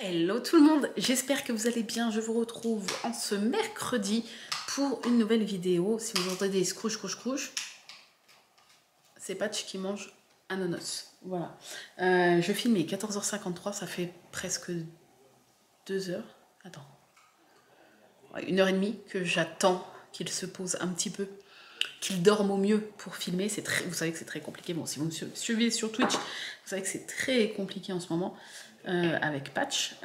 Hello tout le monde, j'espère que vous allez bien. Je vous retrouve en ce mercredi pour une nouvelle vidéo. Si vous entendez des scrouche, c'est Patch qui mange un nonos. Voilà. Je filme, il est 14h53, ça fait presque 2 heures. Attends. 1h30 que j'attends qu'il se pose un petit peu, qu'il dorme au mieux pour filmer. Vous savez que c'est très compliqué. Bon, si vous me suivez sur Twitch, vous savez que c'est très compliqué en ce moment. Avec Patch.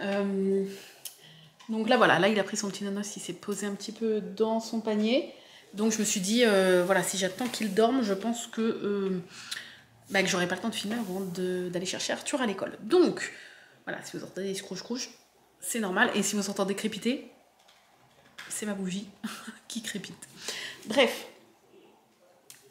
Donc là voilà, là il a pris son petit nonos, il s'est posé un petit peu dans son panier. Donc je me suis dit, voilà, si j'attends qu'il dorme, je pense que j'aurai pas le temps de filmer avant d'aller chercher Arthur à l'école. Donc voilà, si vous entendez des scrouche, c'est normal. Et si vous entendez crépiter, c'est ma bougie qui crépite. Bref.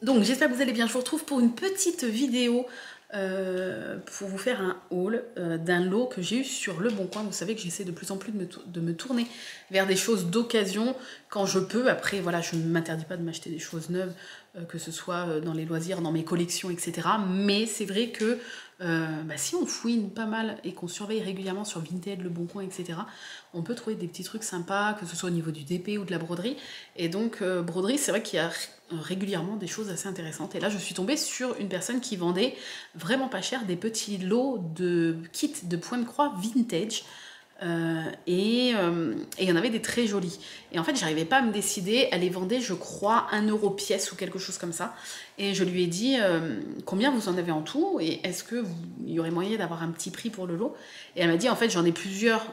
Donc j'espère que vous allez bien. Je vous retrouve pour une petite vidéo pour vous faire un haul d'un lot que j'ai eu sur Le Bon Coin. Vous savez que j'essaie de plus en plus de me tourner vers des choses d'occasion quand je peux. Après voilà, je ne m'interdis pas de m'acheter des choses neuves, que ce soit dans les loisirs, dans mes collections, etc. Mais c'est vrai que si on fouine pas mal et qu'on surveille régulièrement sur Vinted, Le Bon Coin, etc., on peut trouver des petits trucs sympas, que ce soit au niveau du DP ou de la broderie. Et donc broderie, c'est vrai qu'il y a régulièrement des choses assez intéressantes. Et là, je suis tombée sur une personne qui vendait vraiment pas cher des petits lots de kits de points de croix vintage. Et il y en avait des très jolis. Et en fait, j'arrivais pas à me décider. Elle les vendait, je crois, 1 euro pièce ou quelque chose comme ça. Et je lui ai dit combien vous en avez en tout et est-ce qu'il y aurait moyen d'avoir un petit prix pour le lot. Et elle m'a dit en fait, j'en ai plusieurs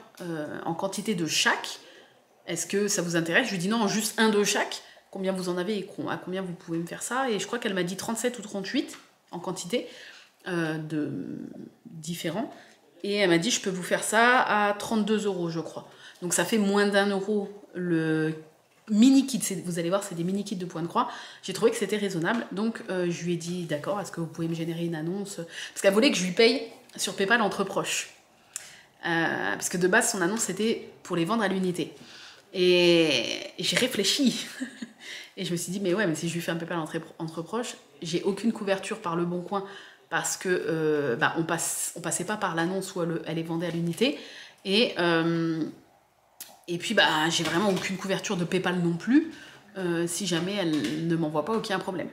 en quantité de chaque. Est-ce que ça vous intéresse? Je lui ai dit non, juste un de chaque. Combien vous en avez et à combien vous pouvez me faire ça? Et je crois qu'elle m'a dit 37 ou 38 en quantité de différents. Et elle m'a dit, je peux vous faire ça à 32 euros, je crois. Donc ça fait moins d'1 euro le mini kit. Vous allez voir, c'est des mini kits de points de croix. J'ai trouvé que c'était raisonnable. Donc je lui ai dit, d'accord, est-ce que vous pouvez me générer une annonce? Parce qu'elle voulait que je lui paye sur PayPal entre proches. Parce que de base, son annonce, c'était pour les vendre à l'unité. Et j'ai réfléchi. Et je me suis dit, mais ouais, mais si je lui fais un PayPal entre proches, j'ai aucune couverture par Le Bon Coin parce que on passait pas par l'annonce où elle est vendue à l'unité. Et puis, j'ai vraiment aucune couverture de PayPal non plus, si jamais elle ne m'envoie pas aucun problème.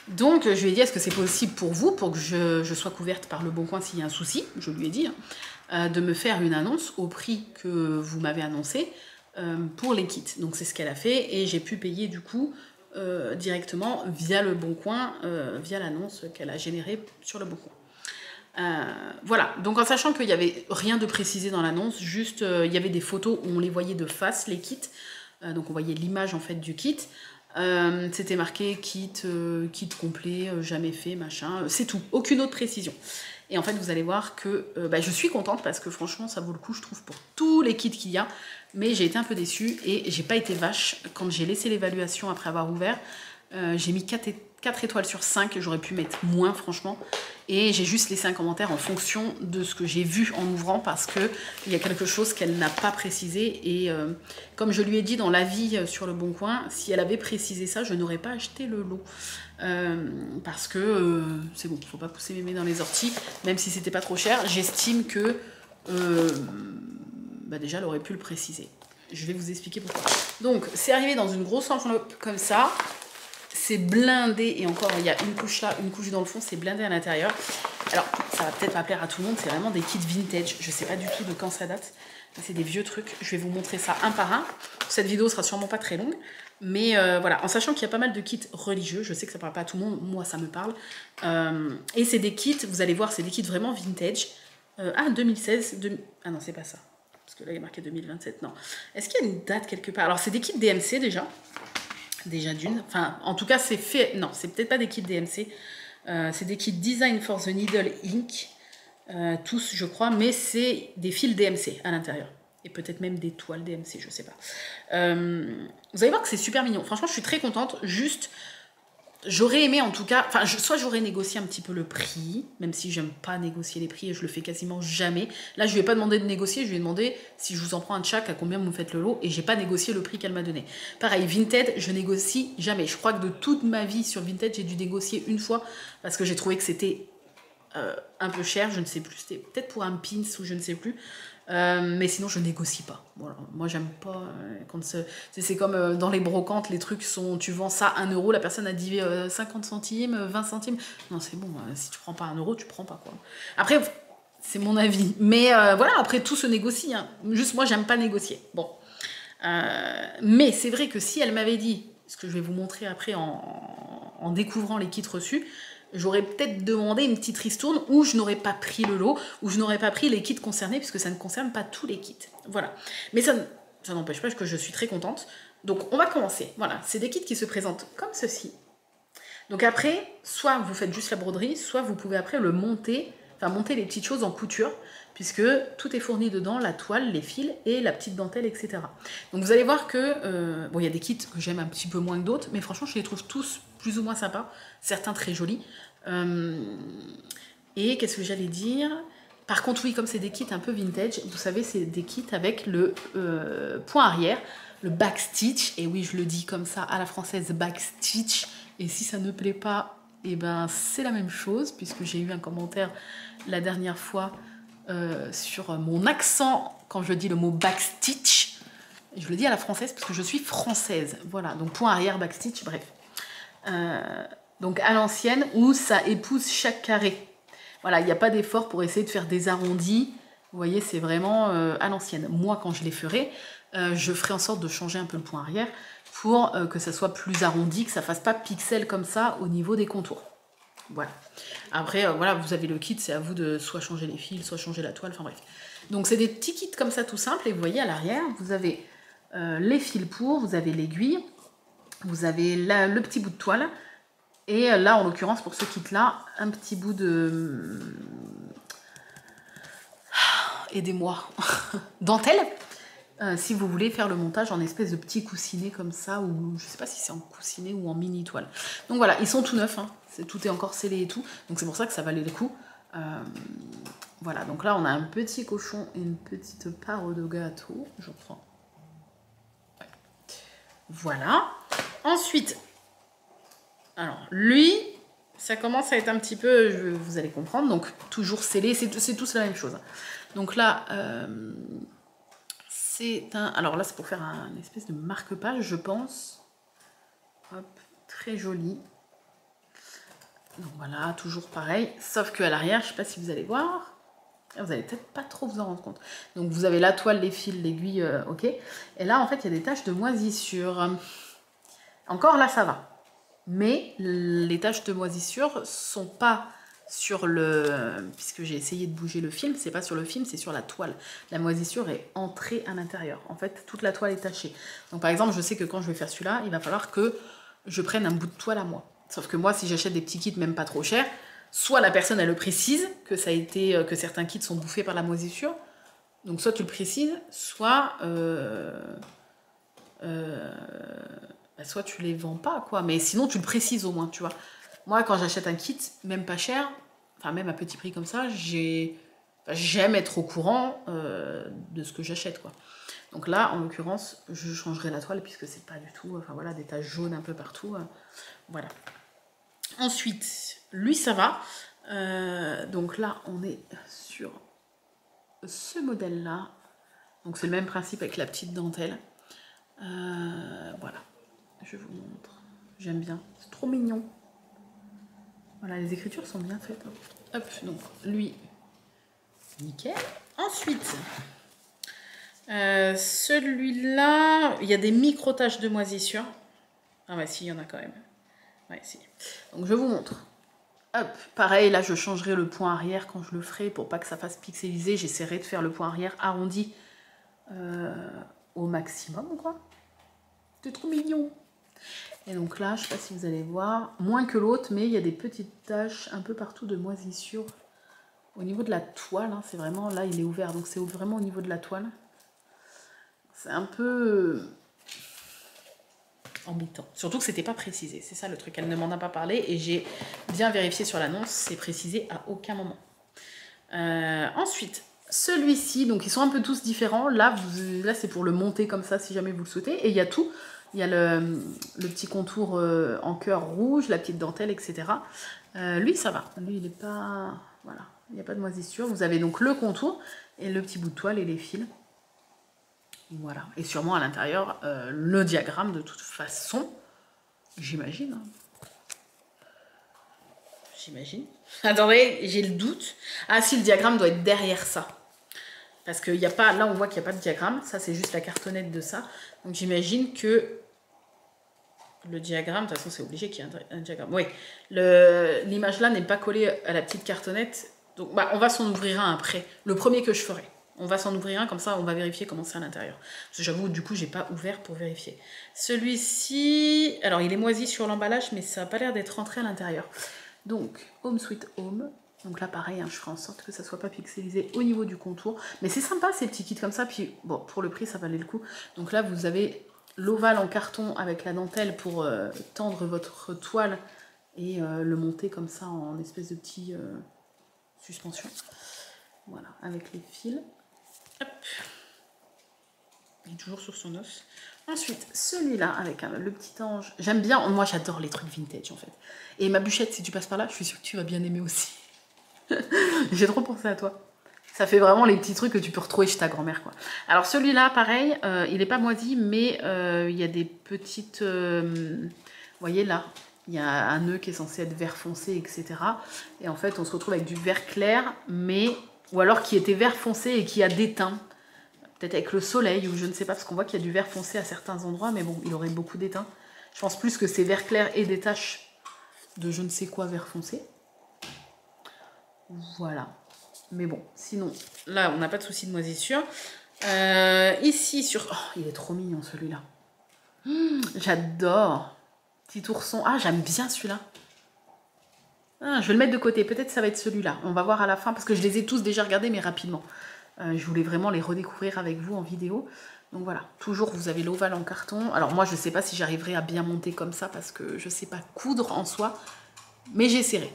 Donc, je lui ai dit, est-ce que c'est possible pour vous, pour que je sois couverte par Le Bon Coin s'il y a un souci, je lui ai dit, de me faire une annonce au prix que vous m'avez annoncé, pour les kits. Donc c'est ce qu'elle a fait et j'ai pu payer du coup directement via Le Bon Coin, via l'annonce qu'elle a générée sur Le Bon Coin. Voilà, donc en sachant qu'il n'y avait rien de précisé dans l'annonce, juste il y avait des photos où on les voyait de face, les kits, donc on voyait l'image en fait du kit. C'était marqué kit complet, jamais fait, machin, c'est tout, aucune autre précision. Et en fait, vous allez voir que je suis contente parce que franchement, ça vaut le coup, je trouve, pour tous les kits qu'il y a. Mais j'ai été un peu déçue et j'ai pas été vache. Quand j'ai laissé l'évaluation après avoir ouvert, j'ai mis 4 étoiles sur 5. J'aurais pu mettre moins, franchement. Et j'ai juste laissé un commentaire en fonction de ce que j'ai vu en ouvrant parce qu'il y a quelque chose qu'elle n'a pas précisé. Et comme je lui ai dit dans l'avis sur Le Bon Coin, si elle avait précisé ça, je n'aurais pas acheté le lot. Parce que c'est bon, faut pas pousser mémé dans les orties, même si c'était pas trop cher. J'estime que déjà elle aurait pu le préciser. Je vais vous expliquer pourquoi. Donc c'est arrivé dans une grosse enveloppe comme ça. C'est blindé et encore il y a une couche là, une couche dans le fond, c'est blindé à l'intérieur. Alors ça va peut-être pas plaire à tout le monde, c'est vraiment des kits vintage. Je sais pas du tout de quand ça date. C'est des vieux trucs. Je vais vous montrer ça un par un. Cette vidéo sera sûrement pas très longue. Mais voilà, en sachant qu'il y a pas mal de kits religieux, je sais que ça parle pas à tout le monde, moi ça me parle. Et c'est des kits, vous allez voir, c'est des kits vraiment vintage. 2016, ah non, c'est pas ça. Parce que là, il est marqué 2027, non. Est-ce qu'il y a une date quelque part? Alors, c'est des kits DMC déjà d'une. Enfin, en tout cas, c'est fait... Non, c'est peut-être pas des kits DMC. C'est des kits Design for the Needle Inc. Tous, je crois, mais c'est des fils DMC à l'intérieur. Et peut-être même des toiles DMC, je sais pas. Vous allez voir que c'est super mignon. Franchement, je suis très contente. Juste, j'aurais aimé en tout cas... Enfin, soit j'aurais négocié un petit peu le prix, même si j'aime pas négocier les prix et je le fais quasiment jamais. Là, je lui ai pas demandé de négocier, je lui ai demandé si je vous en prends un de chaque, à combien vous me faites le lot, et j'ai pas négocié le prix qu'elle m'a donné. Pareil, Vinted, je négocie jamais. Je crois que de toute ma vie sur Vinted, j'ai dû négocier une fois parce que j'ai trouvé que c'était... un peu cher, je ne sais plus, c'était peut-être pour un pins ou je ne sais plus. Mais sinon, je négocie pas. Voilà. Moi, j'aime pas quand c'est comme dans les brocantes, les trucs sont, tu vends ça 1 euro, la personne a dit 50 centimes, 20 centimes. Non, c'est bon, si tu prends pas 1 euro, tu prends pas, quoi. Après, c'est mon avis. Mais voilà, après, tout se négocie. Hein. Juste, moi, j'aime pas négocier. Bon. Mais c'est vrai que si elle m'avait dit, ce que je vais vous montrer après en découvrant les kits reçus, j'aurais peut-être demandé une petite ristourne où je n'aurais pas pris le lot, où je n'aurais pas pris les kits concernés, puisque ça ne concerne pas tous les kits. Voilà. Mais ça n'empêche pas que je suis très contente. Donc on va commencer. Voilà, c'est des kits qui se présentent comme ceci. Donc après, soit vous faites juste la broderie, soit vous pouvez après le monter, enfin monter les petites choses en couture, puisque tout est fourni dedans, la toile, les fils et la petite dentelle, etc. Donc vous allez voir que, bon, il y a des kits que j'aime un petit peu moins que d'autres, mais franchement, je les trouve tous plus ou moins sympas, certains très jolis. Et qu'est-ce que j'allais dire? Par contre, oui, comme c'est des kits un peu vintage, vous savez, c'est des kits avec le point arrière, le backstitch, et oui, je le dis comme ça, à la française, backstitch, et si ça ne plaît pas, eh ben, c'est la même chose, puisque j'ai eu un commentaire la dernière fois sur mon accent quand je dis le mot backstitch. Je le dis à la française parce que je suis française. Voilà, donc point arrière, backstitch, bref. Donc à l'ancienne, où ça épouse chaque carré. Voilà, il n'y a pas d'effort pour essayer de faire des arrondis. Vous voyez, c'est vraiment à l'ancienne. Moi, quand je les ferai, je ferai en sorte de changer un peu le point arrière pour que ça soit plus arrondi, que ça fasse pas pixel comme ça au niveau des contours. Voilà. Après, voilà, vous avez le kit, c'est à vous de soit changer les fils, soit changer la toile, enfin bref. Donc c'est des petits kits comme ça tout simples, et vous voyez à l'arrière, vous avez les fils pour, vous avez l'aiguille, vous avez le petit bout de toile, et là, en l'occurrence, pour ce kit-là, un petit bout de... Aidez-moi. Dentelle. Si vous voulez faire le montage en espèce de petit coussinet comme ça, ou je sais pas si c'est en coussinet ou en mini toile. Donc voilà, ils sont tout neufs, hein. Tout est encore scellé et tout, donc c'est pour ça que ça valait le coup. Voilà, donc là on a un petit cochon et une petite part de gâteau, je crois. Ouais. Voilà. Ensuite, alors lui, ça commence à être un petit peu, vous allez comprendre, donc toujours scellé, c'est tous la même chose. Donc là... alors là, c'est pour faire un espèce de marque-page, je pense. Hop, très joli. Donc voilà, toujours pareil. Sauf qu'à l'arrière, je sais pas si vous allez voir. Vous allez peut-être pas trop vous en rendre compte. Donc vous avez la toile, les fils, l'aiguille, ok. Et là, en fait, il y a des taches de moisissure. Encore là, ça va. Mais les taches de moisissure sont pas sur puisque j'ai essayé de bouger le film, c'est pas sur le film, c'est sur la toile. La moisissure est entrée à l'intérieur. En fait, toute la toile est tachée. Donc par exemple, je sais que quand je vais faire celui-là, il va falloir que je prenne un bout de toile à moi. Sauf que moi, si j'achète des petits kits même pas trop chers, soit la personne, elle le précise, que certains kits sont bouffés par la moisissure, donc soit tu le précises, soit soit tu les vends pas, quoi. Mais sinon, tu le précises au moins, tu vois. Moi, quand j'achète un kit, même pas cher, enfin même à petit prix comme ça, j'aime être au courant de ce que j'achète, quoi. Donc là, en l'occurrence, je changerai la toile puisque c'est pas du tout, enfin voilà, des taches jaunes un peu partout, voilà. Ensuite, lui, ça va. Donc là, on est sur ce modèle-là. Donc c'est le même principe avec la petite dentelle. Voilà, je vous montre. J'aime bien, c'est trop mignon. Voilà, les écritures sont bien faites. Hop, donc lui, nickel. Ensuite, celui-là, il y a des micro-taches de moisissure. Ah ouais, si, il y en a quand même. Ouais, si. Donc je vous montre. Hop, pareil, là je changerai le point arrière quand je le ferai pour pas que ça fasse pixelisé. J'essaierai de faire le point arrière arrondi au maximum, quoi. C'est trop mignon. Et donc là, je sais pas si vous allez voir, moins que l'autre, mais il y a des petites taches un peu partout de moisissure. Au niveau de la toile, hein, c'est vraiment, là il est ouvert, donc c'est vraiment au niveau de la toile. C'est un peu embêtant. Surtout que c'était pas précisé, c'est ça le truc, elle ne m'en a pas parlé et j'ai bien vérifié sur l'annonce, c'est précisé à aucun moment. Ensuite, celui-ci, donc ils sont un peu tous différents, là c'est pour le monter comme ça si jamais vous le souhaitez, et il y a tout. Il y a le petit contour en cœur rouge, la petite dentelle, etc. Lui, ça va. Lui, il n'est pas... Voilà, il n'y a pas de moisissure. Vous avez donc le contour et le petit bout de toile et les fils. Voilà. Et sûrement à l'intérieur, le diagramme de toute façon. J'imagine. Hein. J'imagine. Attendez, j'ai le doute. Ah si, le diagramme doit être derrière ça. Parce qu'il n'y a pas... Là, on voit qu'il n'y a pas de diagramme. Ça, c'est juste la cartonnette de ça. Donc j'imagine que le diagramme... De toute façon, c'est obligé qu'il y ait un diagramme. Oui. L'image là n'est pas collée à la petite cartonnette. Donc bah, on va s'en ouvrir un après. Le premier que je ferai. On va s'en ouvrir un, comme ça on va vérifier comment c'est à l'intérieur. Parce que j'avoue, du coup, j'ai pas ouvert pour vérifier. Celui-ci, alors il est moisi sur l'emballage, mais ça n'a pas l'air d'être rentré à l'intérieur. Donc, Home Sweet Home. Donc là, pareil, hein, je ferai en sorte que ça soit pas pixelisé au niveau du contour. Mais c'est sympa, ces petits kits comme ça. Puis, bon, pour le prix, ça valait le coup. Donc là, vous avez l'ovale en carton avec la dentelle pour tendre votre toile et le monter comme ça en espèce de petit suspension. Voilà, avec les fils. Hop. Il est toujours sur son os. Ensuite, celui-là avec le petit ange. J'aime bien, moi j'adore les trucs vintage en fait. Et ma bûchette, si tu passes par là, je suis sûre que tu vas bien aimer aussi. J'ai trop pensé à toi. Ça fait vraiment les petits trucs que tu peux retrouver chez ta grand-mère, quoi. Alors celui-là, pareil, il n'est pas moisi, mais il y a des petites... vous voyez là, il y a un nœud qui est censé être vert foncé, etc. Et en fait, on se retrouve avec du vert clair, mais... Ou alors qui était vert foncé et qui a déteint. Peut-être avec le soleil, ou je ne sais pas, parce qu'on voit qu'il y a du vert foncé à certains endroits, mais bon, il aurait beaucoup d'éteint. Je pense plus que c'est vert clair et des taches de je ne sais quoi vert foncé. Voilà. Mais bon, sinon, là, on n'a pas de souci de moisissure. Ici, sur... Oh, il est trop mignon, celui-là. J'adore. Petit ourson. Ah, j'aime bien celui-là. Ah, je vais le mettre de côté. Peut-être ça va être celui-là. On va voir à la fin, parce que je les ai tous déjà regardés, mais rapidement. Je voulais vraiment les redécouvrir avec vous en vidéo. Donc voilà, toujours vous avez l'ovale en carton. Alors moi je ne sais pas si j'arriverai à bien monter comme ça parce que je ne sais pas coudre en soi, mais j'essaierai.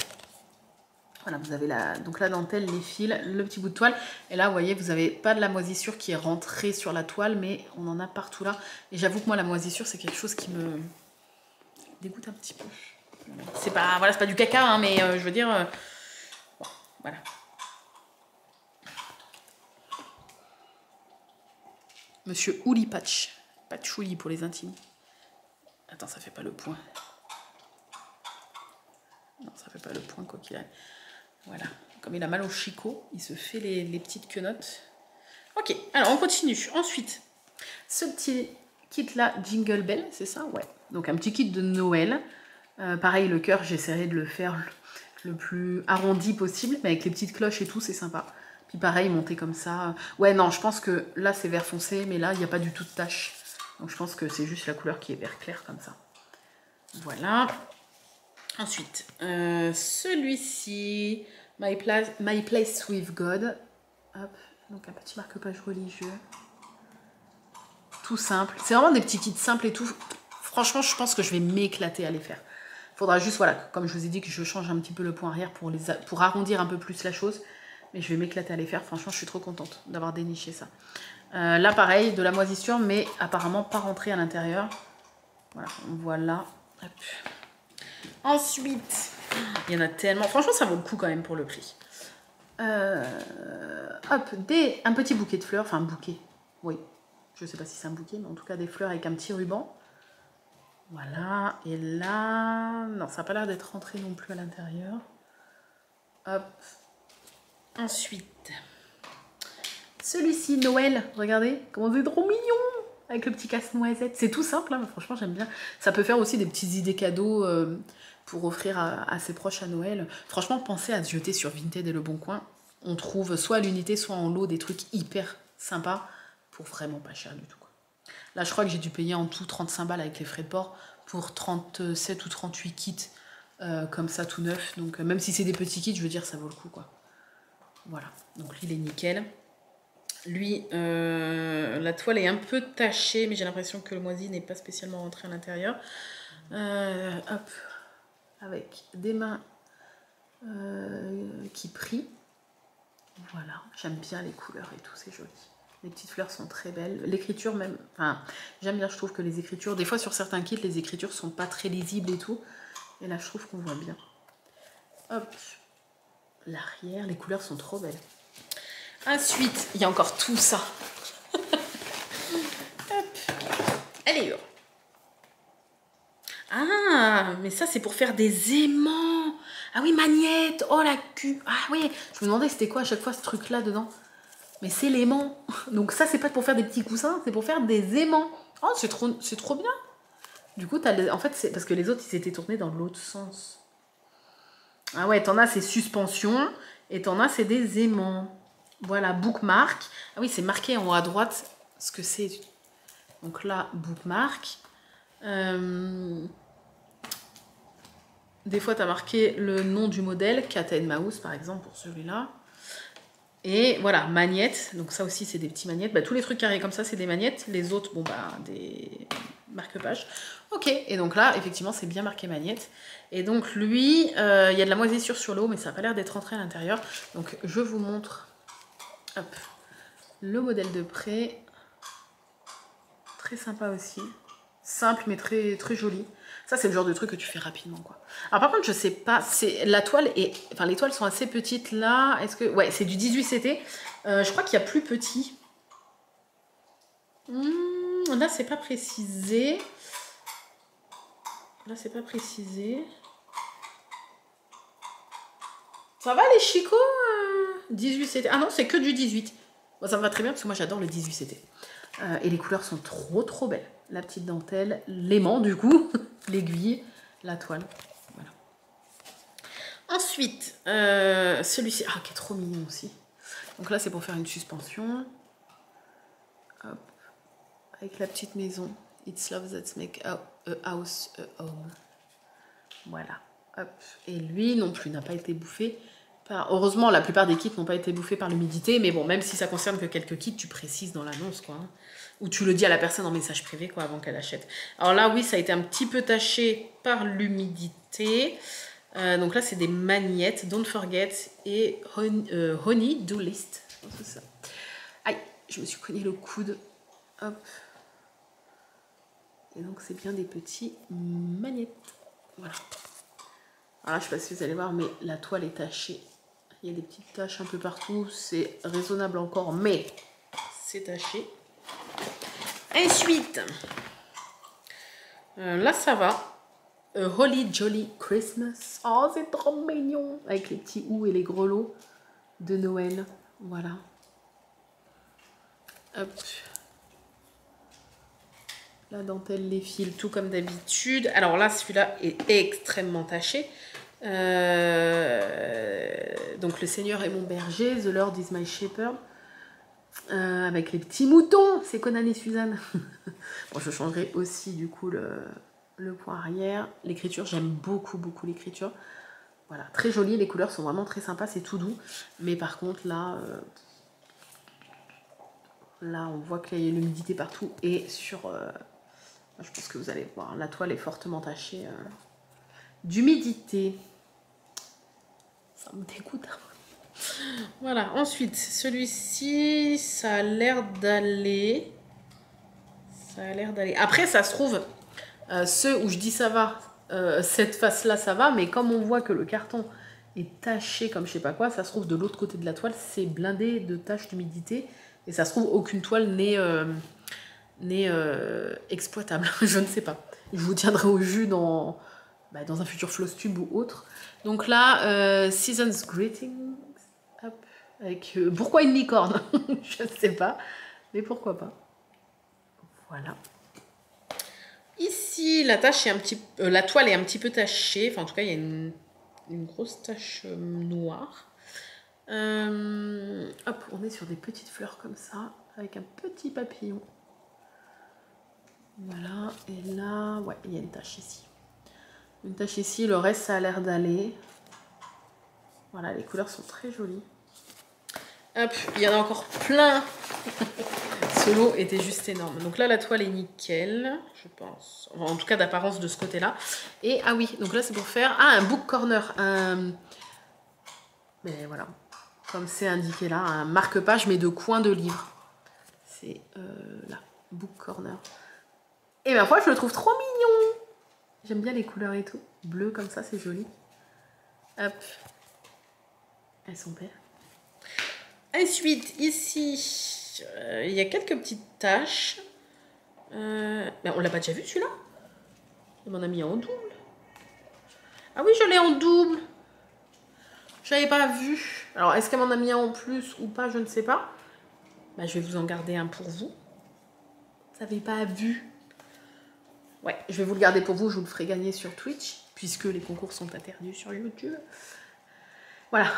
Voilà, vous avez donc la dentelle, les fils, le petit bout de toile. Et là vous voyez, vous n'avez pas de la moisissure qui est rentrée sur la toile, mais on en a partout là. Et j'avoue que moi la moisissure c'est quelque chose qui me dégoûte un petit peu. C'est pas, voilà, c'est pas du caca, hein, mais je veux dire... bon, voilà. Monsieur Ouli Patch. Patchouli pour les intimes. Attends, ça fait pas le point. Non, ça fait pas le point quoi qu'il arrive. Voilà. Comme il a mal au chicot, il se fait les petites quenottes. Ok, alors on continue. Ensuite, ce petit kit-là, Jingle Bell, c'est ça? Ouais. Donc un petit kit de Noël. Pareil, le cœur, j'essaierai de le faire le plus arrondi possible. Mais avec les petites cloches et tout, c'est sympa. Puis pareil, monter comme ça. Ouais, non, je pense que là, c'est vert foncé, mais là, il n'y a pas du tout de tache. Donc je pense que c'est juste la couleur qui est vert clair comme ça. Voilà. Ensuite, celui-ci, My Place with God. Hop, donc un petit marque-page religieux. Tout simple. C'est vraiment des petits kits simples et tout. Franchement, je pense que je vais m'éclater à les faire. Faudra juste, voilà, comme je vous ai dit, que je change un petit peu le point arrière pour arrondir un peu plus la chose. Mais je vais m'éclater à les faire. Franchement, je suis trop contente d'avoir déniché ça. Là, pareil, de la moisissure, mais apparemment pas rentrée à l'intérieur. Voilà, on voit là. Hop. Ensuite, il y en a tellement. Franchement, ça vaut le coup quand même pour le prix. Hop, un petit bouquet de fleurs. Enfin, un bouquet. Oui, je ne sais pas si c'est un bouquet, mais en tout cas des fleurs avec un petit ruban. Voilà. Et là, non, ça n'a pas l'air d'être rentré non plus à l'intérieur. Hop. Ensuite, celui-ci, Noël, regardez, comment c'est trop mignon avec le petit casse-noisette. C'est tout simple, hein, mais franchement, j'aime bien. Ça peut faire aussi des petites idées cadeaux pour offrir à ses proches à Noël. Franchement, pensez à se jeter sur Vinted et Le Bon Coin. On trouve soit à l'unité, soit en lot des trucs hyper sympas pour vraiment pas cher du tout, quoi. Là, je crois que j'ai dû payer en tout 35 balles avec les frais de port pour 37 ou 38 kits comme ça, tout neuf. Donc, même si c'est des petits kits, je veux dire, ça vaut le coup, quoi. Voilà, donc lui il est nickel. Lui, la toile est un peu tachée, mais j'ai l'impression que le moisi n'est pas spécialement rentré à l'intérieur. Hop, avec des mains qui prient. Voilà, j'aime bien les couleurs et tout, c'est joli. Les petites fleurs sont très belles. L'écriture même, enfin, j'aime bien, je trouve que les écritures, des fois sur certains kits, les écritures sont pas très lisibles et tout. Et là, je trouve qu'on voit bien. Hop. L'arrière, les couleurs sont trop belles. Ensuite, il y a encore tout ça. Elle est Ah, mais ça, c'est pour faire des aimants. Ah oui, magnète. Oh, la cul. Ah oui, je me demandais c'était quoi à chaque fois ce truc-là dedans. Mais c'est l'aimant. Donc ça, c'est pas pour faire des petits coussins, c'est pour faire des aimants. Oh, c'est trop bien. Du coup, en fait, c'est parce que les autres, ils étaient tournés dans l'autre sens. Ah ouais, t'en as, c'est suspension. Et t'en as, c'est des aimants. Voilà, bookmark. Ah oui, c'est marqué en haut à droite ce que c'est. Donc là, bookmark. Des fois, tu as marqué le nom du modèle, Cat and Mouse par exemple, pour celui-là. Et voilà, magnettes. Donc ça aussi, c'est des petits magnettes. Bah, tous les trucs carrés comme ça, c'est des magnettes. Les autres, bon, bah, des marque-pages. Ok, et donc là, effectivement, c'est bien marqué magnette. Et donc lui, il y a de la moisissure sur l'eau, mais ça n'a pas l'air d'être rentré à l'intérieur. Donc je vous montre hop, le modèle de près. Très sympa aussi. Simple, mais très, très joli. Ça, c'est le genre de truc que tu fais rapidement, quoi. Alors, par contre, je sais pas, la toile est... Enfin, les toiles sont assez petites, là. Est-ce que... Ouais, c'est du 18 CT. Je crois qu'il y a plus petit. Là, c'est pas précisé. Là, c'est pas précisé. Ça va, les chicots 18 CT. Ah non, c'est que du 18. Bon, ça me va très bien, parce que moi, j'adore le 18 CT. Et les couleurs sont trop, trop belles. La petite dentelle, l'aimant, du coup, l'aiguille, la toile. Voilà. Ensuite, celui-ci, qui est trop mignon aussi. Donc là, c'est pour faire une suspension. Hop. Avec la petite maison. It's love that make a house a home. Voilà. Hop. Et lui, non plus, n'a pas été bouffé. Heureusement, la plupart des kits n'ont pas été bouffés par l'humidité. Mais bon, même si ça concerne que quelques kits, tu précises dans l'annonce, quoi. Ou tu le dis à la personne en message privé, quoi, avant qu'elle achète. Alors là, oui, ça a été un petit peu taché par l'humidité. Donc là, c'est des magnettes, Don't Forget et Honey Do List. C'est ça. Aïe, je me suis cogné le coude. Hop. Et donc, c'est bien des petits magnettes. Voilà. Alors là, je sais pas si vous allez voir, mais la toile est tachée. Il y a des petites taches un peu partout. C'est raisonnable encore, mais c'est taché. Ensuite, là, ça va. Holly Jolly Christmas. Oh, c'est trop mignon. Avec les petits ou et les grelots de Noël. Voilà. Hop. La dentelle, les fils, tout comme d'habitude. Alors là, celui-là est extrêmement taché. Donc, le Seigneur est mon berger. The Lord is my shepherd. Avec les petits moutons. C'est Conan et Suzanne. Bon, je changerai aussi, du coup, le point arrière. L'écriture, j'aime beaucoup, beaucoup l'écriture. Voilà, très joli. Les couleurs sont vraiment très sympas. C'est tout doux. Mais par contre, là... Là, on voit qu'il y a l'humidité partout. Et sur... je pense que vous allez voir, la toile est fortement tachée d'humidité. Ça me dégoûte. Voilà, ensuite, celui-ci, ça a l'air d'aller. Ça a l'air d'aller. Après, ça se trouve, ceux où je dis ça va, cette face-là, ça va, mais comme on voit que le carton est taché comme je sais pas quoi, ça se trouve de l'autre côté de la toile, c'est blindé de taches d'humidité. Et ça se trouve, aucune toile n'est exploitable. Je ne sais pas. Je vous tiendrai au jus dans un futur Flosstube ou autre. Donc là, Season's Greetings. Hop. Avec, pourquoi une licorne? Je ne sais pas. Mais pourquoi pas. Voilà. Ici, la toile est un petit peu tachée. Enfin, en tout cas, il y a une grosse tache noire. Hop, on est sur des petites fleurs comme ça, avec un petit papillon. Voilà, et là, ouais, il y a une tache ici. Une tache ici, le reste, ça a l'air d'aller. Voilà, les couleurs sont très jolies. Hop, il y en a encore plein. Ce lot était juste énorme. Donc là, la toile est nickel, je pense. Enfin, en tout cas, d'apparence de ce côté-là. Et, ah oui, donc là, c'est pour faire... un book corner. Mais voilà, comme c'est indiqué là, un marque-page, mais de coin de livre. C'est là, book corner. Et ma foi, je le trouve trop mignon. J'aime bien les couleurs et tout. Bleu comme ça, c'est joli. Hop. Elles sont belles. Ensuite, ici, il y a quelques petites taches. Mais on l'a pas déjà vu celui-là? Mon ami en double. Ah oui, je l'ai en double. Je l'avais pas vu. Alors, est-ce qu'elle m'en a mis un en plus ou pas? Je ne sais pas. Bah, je vais vous en garder un pour vous. Vous n'avez pas vu. Ouais, je vais vous le garder pour vous. Je vous le ferai gagner sur Twitch, puisque les concours sont interdits sur YouTube. Voilà.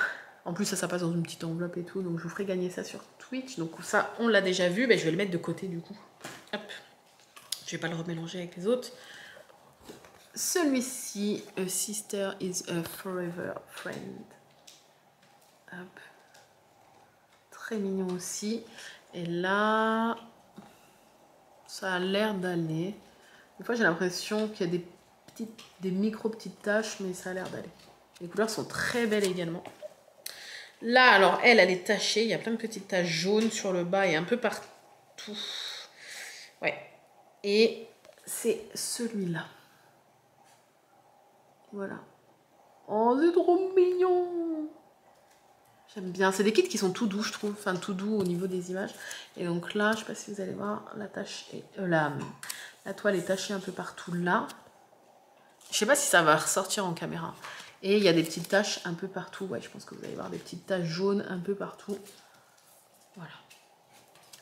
En plus, ça passe dans une petite enveloppe et tout. Donc, je vous ferai gagner ça sur Twitch. Donc, ça, on l'a déjà vu. Ben, je vais le mettre de côté, du coup. Hop. Je vais pas le remélanger avec les autres. Celui-ci, A Sister is a Forever Friend. Hop. Très mignon aussi. Et là, ça a l'air d'aller. Des fois, j'ai l'impression qu'il y a des micro petites taches, mais ça a l'air d'aller. Les couleurs sont très belles également. Là, alors, elle est tachée. Il y a plein de petites taches jaunes sur le bas et un peu partout. Ouais. Et c'est celui-là. Voilà. Oh, c'est trop mignon! J'aime bien. C'est des kits qui sont tout doux, je trouve. Enfin, tout doux au niveau des images. Et donc là, je sais pas si vous allez voir, la toile est tachée un peu partout là. Je sais pas si ça va ressortir en caméra. Et il y a des petites taches un peu partout. Ouais, je pense que vous allez voir des petites taches jaunes un peu partout. Voilà.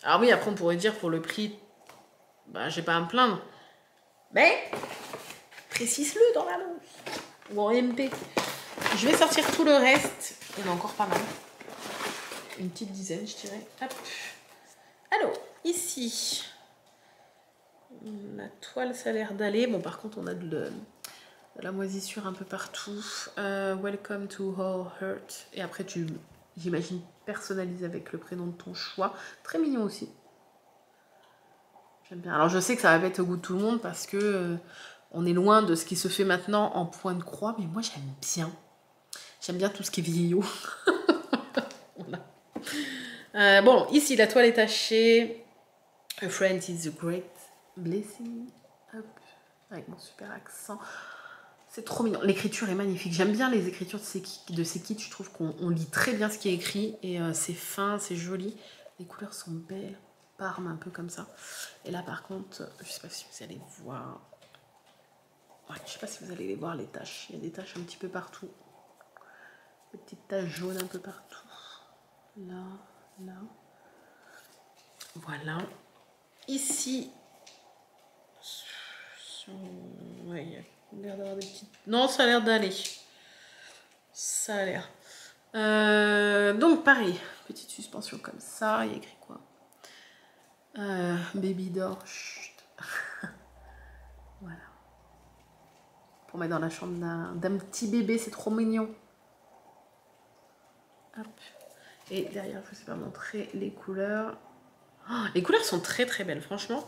Alors oui, après on pourrait dire pour le prix, bah j'ai pas à me plaindre. Mais précise-le dans l'annonce. Ou en MP. Je vais sortir tout le reste. Il y en a encore pas mal. Une petite dizaine, je dirais. Hop. Alors, ici, la toile, ça a l'air d'aller. Bon, par contre, on a de la moisissure un peu partout. Welcome to All Hurt. Et après, j'imagine, personnalises avec le prénom de ton choix. Très mignon aussi. J'aime bien. Alors, je sais que ça va pas être au goût de tout le monde parce que on est loin de ce qui se fait maintenant en point de croix. Mais moi, j'aime bien. J'aime bien tout ce qui est vieillot. Voilà. Bon, ici, la toile est tachée. A friend is a great blessing. Hop, avec mon super accent. C'est trop mignon. L'écriture est magnifique. J'aime bien les écritures de ces kits. Je trouve qu'on lit très bien ce qui est écrit. Et c'est fin, c'est joli. Les couleurs sont belles. Parme un peu comme ça. Et là, par contre, je sais pas si vous allez voir. Ouais, je sais pas si vous allez les voir, les taches. Il y a des taches un petit peu partout. Des petites taches jaunes un peu partout. Là, là. Voilà. Ici. Ouais, il y a l'air d'avoir des petites... Non, ça a l'air d'aller. Ça a l'air. Donc, pareil. Petite suspension comme ça. Il y a écrit quoi? Baby door. Voilà. Pour mettre dans la chambre d'un petit bébé. C'est trop mignon. Hop. Et derrière, je ne sais pas montrer les couleurs. Oh, les couleurs sont très très belles, franchement.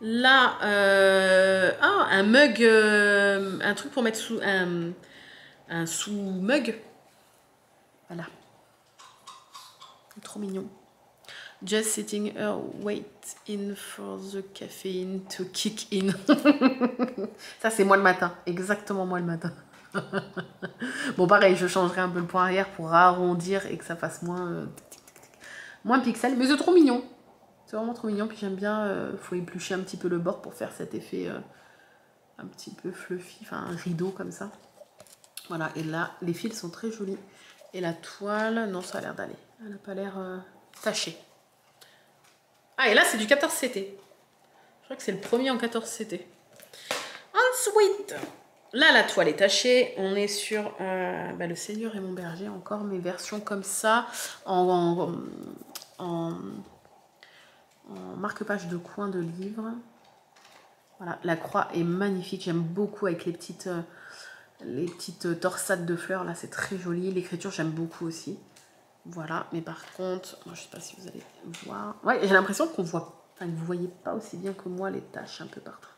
Là, un mug, un truc pour mettre sous un sous-mug. Voilà. Trop mignon. Just sitting her weight in for the caffeine to kick in. Ça, c'est moi le matin. Exactement moi le matin. Bon, pareil, je changerai un peu le point arrière pour arrondir et que ça fasse moins pixel. Mais c'est trop mignon. C'est vraiment trop mignon. Puis j'aime bien, faut éplucher un petit peu le bord pour faire cet effet un petit peu fluffy. Enfin, un rideau comme ça. Voilà. Et là, les fils sont très jolis. Et la toile, non, ça a l'air d'aller. Elle n'a pas l'air tachée. Ah, et là, c'est du 14 CT. Je crois que c'est le premier en 14 CT. Ensuite, là, la toile est tachée. On est sur le Seigneur et mon berger, encore, mais version comme ça, en marque-page de coin de livre. Voilà, la croix est magnifique. J'aime beaucoup avec les petites torsades de fleurs. Là, c'est très joli. L'écriture, j'aime beaucoup aussi. Voilà, mais par contre, moi, je sais pas si vous allez voir. Ouais, j'ai l'impression qu'on voit, enfin, que vous voyez pas aussi bien que moi les taches un peu partout.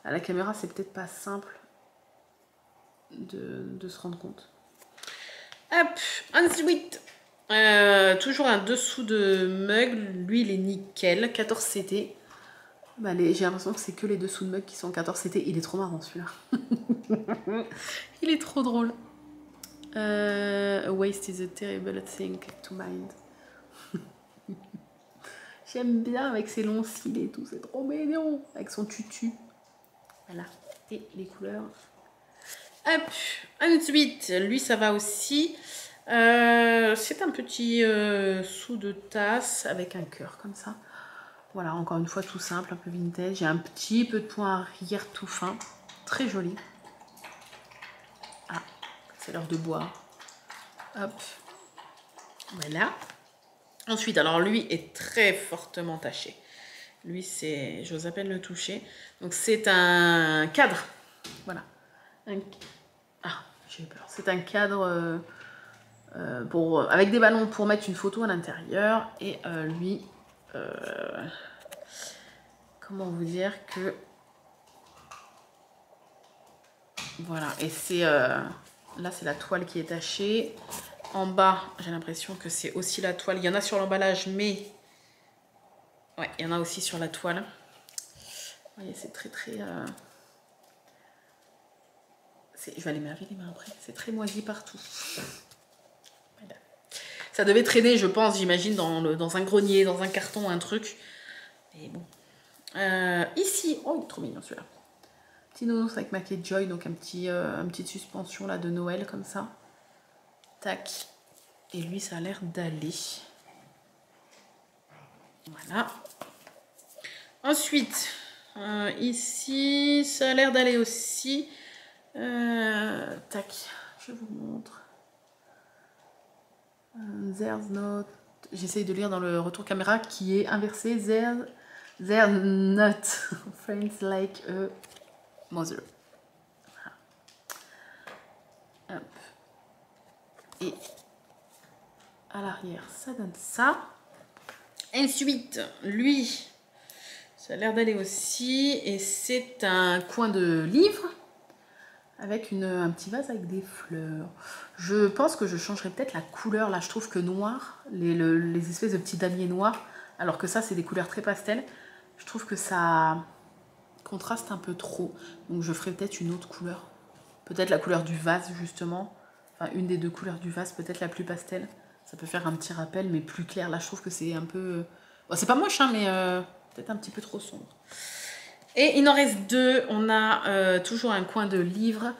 À la caméra, c'est peut-être pas simple de se rendre compte. Hop, ensuite, toujours un dessous de mug. Lui, il est nickel, 14 CT. Bah, j'ai l'impression que c'est que les dessous de mug qui sont 14 CT. Il est trop marrant celui-là. Il est trop drôle. A waste is a terrible thing to mind. J'aime bien avec ses longs cils et tout, c'est trop mignon. Avec son tutu. Voilà. Et les couleurs. Hop. Ensuite, lui, ça va aussi. C'est un petit sous de tasse avec un cœur comme ça. Voilà, encore une fois, tout simple, un peu vintage. J'ai un petit peu de point arrière tout fin. Très joli. Ah, c'est l'heure de boire. Hop. Voilà. Ensuite, alors lui est très fortement taché. Lui, c'est, j'ose à peine le toucher. Donc c'est un cadre. Voilà. Ah, j'ai eu peur. C'est un cadre avec des ballons pour mettre une photo à l'intérieur. Et lui, comment vous dire que... Voilà, et c'est... là, c'est la toile qui est tachée. En bas, j'ai l'impression que c'est aussi la toile. Il y en a sur l'emballage, mais... Ouais, il y en a aussi sur la toile. Vous voyez, c'est très... Je vais aller me laver les mains après. C'est très moisi partout. Voilà. Ça devait traîner, je pense, j'imagine, dans un grenier, dans un carton, un truc. Mais bon. Ici, oh, il est trop mignon celui-là. Petit nounours avec maquet Joy, donc une petite suspension là de Noël comme ça. Tac. Et lui, ça a l'air d'aller. Voilà. Ensuite, ici, ça a l'air d'aller aussi. Tac, je vous montre. There's not... J'essaye de lire dans le retour caméra qui est inversé. There's not friends like a mother. Voilà. Hop. Et à l'arrière, ça donne ça. Ensuite, lui, ça a l'air d'aller aussi. Et c'est un coin de livre avec un petit vase avec des fleurs. Je pense que je changerai peut-être la couleur. Là, je trouve que noir, les espèces de petits damiers noirs, alors que ça, c'est des couleurs très pastel. Je trouve que ça contraste un peu trop. Donc, je ferai peut-être une autre couleur. Peut-être la couleur du vase, justement. Enfin, une des deux couleurs du vase, peut-être la plus pastel. Ça peut faire un petit rappel, mais plus clair. Là, je trouve que c'est un peu... Bon, c'est pas moche, hein, mais peut-être un petit peu trop sombre. Et il en reste deux. On a toujours un coin de livre.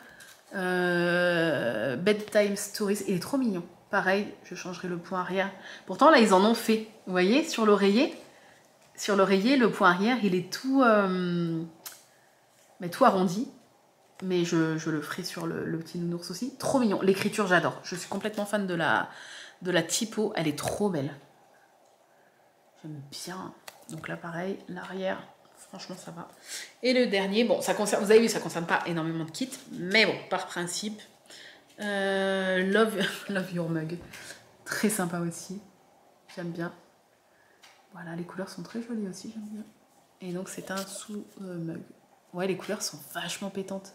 Bedtime Stories. Il est trop mignon. Pareil, je changerai le point arrière. Pourtant, là, ils en ont fait. Vous voyez, sur l'oreiller. Sur l'oreiller, le point arrière, il est tout, mais tout arrondi. Mais je le ferai sur le petit nounours aussi. Trop mignon. L'écriture, j'adore. Je suis complètement fan de la typo. Elle est trop belle. J'aime bien. Donc là, pareil, l'arrière... Franchement, ça va. Et le dernier, bon, ça concerne, vous avez vu, ça ne concerne pas énormément de kits, mais bon, par principe, love Your Mug. Très sympa aussi. J'aime bien. Voilà, les couleurs sont très jolies aussi, j'aime bien. Et donc, c'est un sous-mug. Ouais, les couleurs sont vachement pétantes.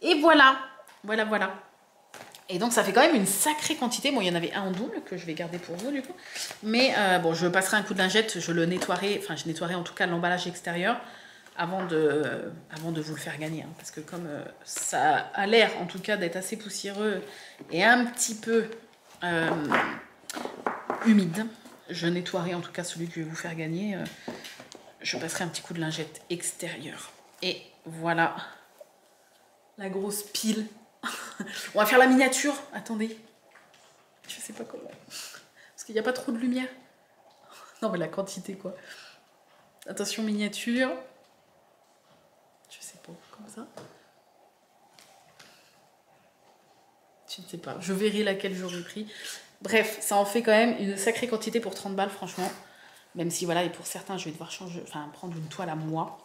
Et voilà. Voilà. Et donc, ça fait quand même une sacrée quantité. Bon, il y en avait un en double que je vais garder pour vous, du coup. Mais bon, je passerai un coup de lingette. Je le nettoierai. Enfin, je nettoierai en tout cas l'emballage extérieur avant de vous le faire gagner. Hein, parce que comme ça a l'air, en tout cas, d'être assez poussiéreux et un petit peu humide, je nettoierai en tout cas celui que je vais vous faire gagner. Je passerai un petit coup de lingette extérieure. Et voilà la grosse pile. On va faire la miniature. Attendez. Je sais pas comment. Parce qu'il n'y a pas trop de lumière. Non, mais la quantité, quoi. Attention, miniature. Je sais pas, comme ça. Je ne sais pas. Je verrai laquelle j'aurais pris. Bref, ça en fait quand même une sacrée quantité pour 30 balles, franchement. Même si, voilà, et pour certains, je vais devoir prendre une toile à moi.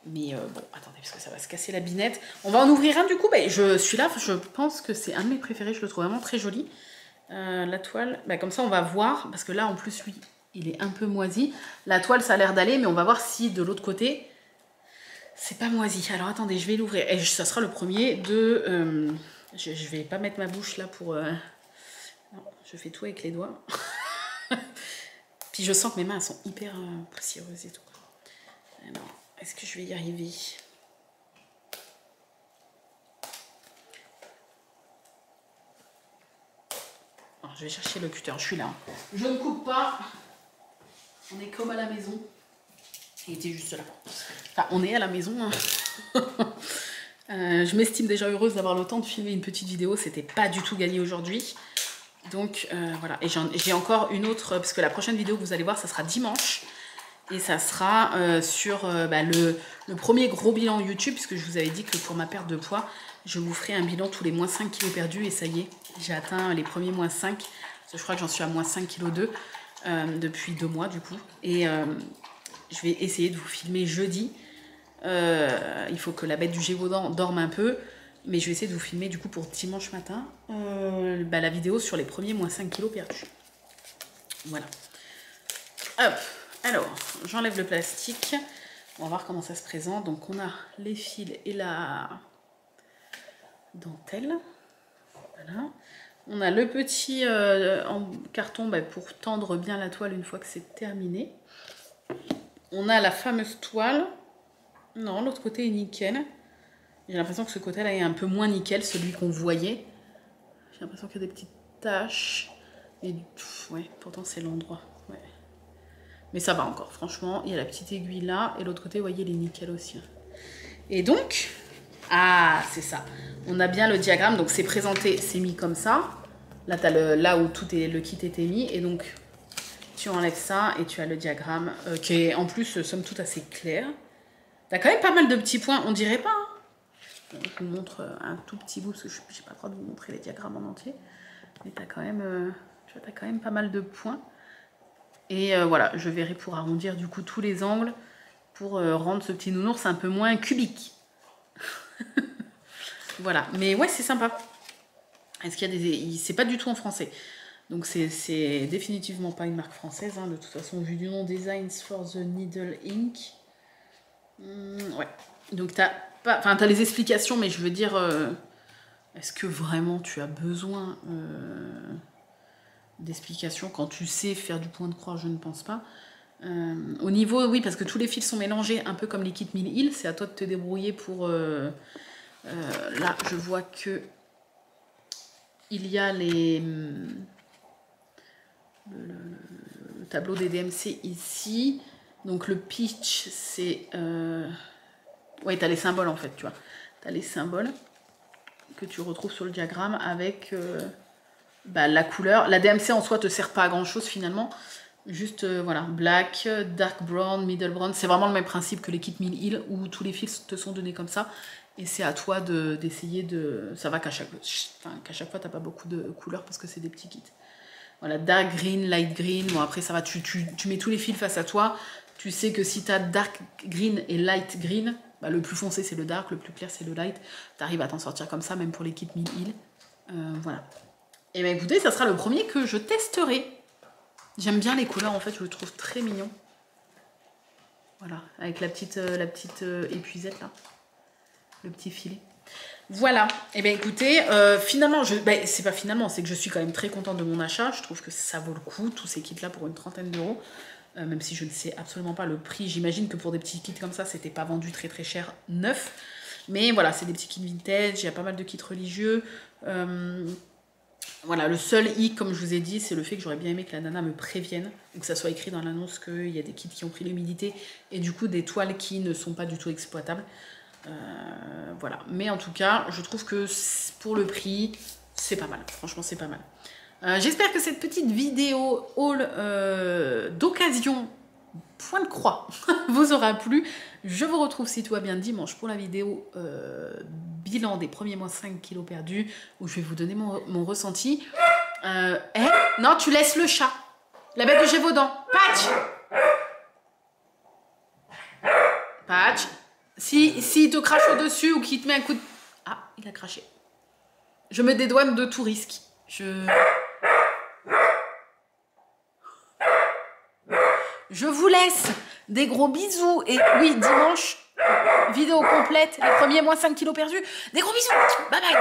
Mais bon, attendez, parce que ça va se casser la binette. On va en ouvrir un du coup. Celui-là, je pense que c'est un de mes préférés. Je le trouve vraiment très joli. La toile, comme ça on va voir. Parce que là, en plus, lui, il est un peu moisi. La toile, ça a l'air d'aller. Mais on va voir si de l'autre côté, c'est pas moisi. Alors attendez, je vais l'ouvrir. Et ça sera le premier de... je vais pas mettre ma bouche là pour... Non, je fais tout avec les doigts. Puis je sens que mes mains elles sont hyper poussiéreuses et tout. Alors... Est-ce que je vais y arriver? Alors, je vais chercher le cutter, je suis là. Je ne coupe pas. On est comme à la maison. Il était juste là. Enfin, on est à la maison. Hein. Je m'estime déjà heureuse d'avoir le temps de filmer une petite vidéo. C'était pas du tout gagné aujourd'hui. Donc voilà. Et j'ai encore une autre, parce que la prochaine vidéo que vous allez voir, ça sera dimanche. Et ça sera sur le premier gros bilan YouTube, puisque je vous avais dit que pour ma perte de poids, je vous ferai un bilan tous les moins 5 kilos perdus. Et ça y est, j'ai atteint les premiers moins 5. Parce que je crois que j'en suis à moins 5 kg 2 depuis 2 mois du coup. Et je vais essayer de vous filmer jeudi. Il faut que la bête du Gévaudan dorme un peu. Mais je vais essayer de vous filmer du coup pour dimanche matin la vidéo sur les premiers moins 5 kilos perdus. Voilà. Hop. Alors, j'enlève le plastique. On va voir comment ça se présente. Donc on a les fils et la dentelle. Voilà. On a le petit en carton pour tendre bien la toile une fois que c'est terminé. On a la fameuse toile. Non, l'autre côté est nickel. J'ai l'impression que ce côté-là est un peu moins nickel, celui qu'on voyait. J'ai l'impression qu'il y a des petites taches. Et ouais, pourtant c'est l'endroit. Ouais. Mais ça va encore, franchement. Il y a la petite aiguille là. Et l'autre côté, vous voyez, il est nickel aussi. Et donc, ah, c'est ça. On a bien le diagramme. Donc c'est présenté, c'est mis comme ça. Là, tu as là où tout le kit était mis. Et donc, tu enlèves ça et tu as le diagramme qui est en plus, somme toute, assez clair. Tu as quand même pas mal de petits points, on dirait pas. Hein. Je vous montre un tout petit bout parce que je n'ai pas le droit de vous montrer les diagrammes en entier. Mais tu as quand même pas mal de points. Et voilà, je verrai pour arrondir du coup tous les angles pour rendre ce petit nounours un peu moins cubique. Voilà, mais ouais, c'est sympa. Est-ce qu'il y a des... C'est pas du tout en français. Donc c'est définitivement pas une marque française. Hein. De toute façon, vu du nom Designs for the Needle Ink. Ouais. Donc t'as pas... Enfin, t'as les explications, mais je veux dire... Est-ce que vraiment tu as besoin d'explications quand tu sais faire du point de croix? Je ne pense pas. Au niveau, oui, parce que tous les fils sont mélangés, un peu comme les kits 1000 îles. C'est à toi de te débrouiller pour... là, je vois que il y a le tableau des DMC ici. Donc le pitch, c'est... Ouais, tu as les symboles en fait, tu vois. Tu as les symboles que tu retrouves sur le diagramme avec la couleur. La DMC en soi te sert pas à grand chose finalement. Juste, voilà, black, dark brown, middle brown. C'est vraiment le même principe que les kits 1000 îles où tous les fils te sont donnés comme ça. Et c'est à toi d'essayer de... Ça va qu'à chaque fois, t'as pas beaucoup de couleurs parce que c'est des petits kits. Voilà, dark green, light green. Bon, après, ça va, tu mets tous les fils face à toi. Tu sais que si tu as dark green et light green, le plus foncé, c'est le dark, le plus clair, c'est le light. Tu arrives à t'en sortir comme ça, même pour les kits 1000 îles. Voilà. Et bien, écoutez, ça sera le premier que je testerai. J'aime bien les couleurs, en fait, je le trouve très mignon. Voilà, avec la petite épuisette, là. Le petit filet. Voilà, et bien écoutez, finalement, c'est pas finalement, c'est que je suis quand même très contente de mon achat. Je trouve que ça vaut le coup, tous ces kits-là, pour une trentaine d'euros. Même si je ne sais absolument pas le prix. J'imagine que pour des petits kits comme ça, c'était pas vendu très très cher neuf. Mais voilà, c'est des petits kits vintage, il y a pas mal de kits religieux. Voilà, le seul hic, comme je vous ai dit, c'est le fait que j'aurais bien aimé que la nana me prévienne, ou que ça soit écrit dans l'annonce qu'il y a des kits qui ont pris l'humidité, et du coup des toiles qui ne sont pas du tout exploitables. Voilà, mais en tout cas je trouve que pour le prix c'est pas mal, franchement c'est pas mal. J'espère que cette petite vidéo haul d'occasion point de croix vous aura plu. Je vous retrouve si tout va bien dimanche pour la vidéo bilan des premiers mois 5 kilos perdus, où je vais vous donner mon ressenti. Non, tu laisses le chat, la bête de Gévaudan. Patch, s'il te crache au-dessus ou qu'il te met un coup de... Ah, il a craché. Je me dédouane de tout risque. Je vous laisse. Des gros bisous. Et oui, dimanche, vidéo complète. Les premiers moins 5 kilos perdus. Des gros bisous. Bye bye.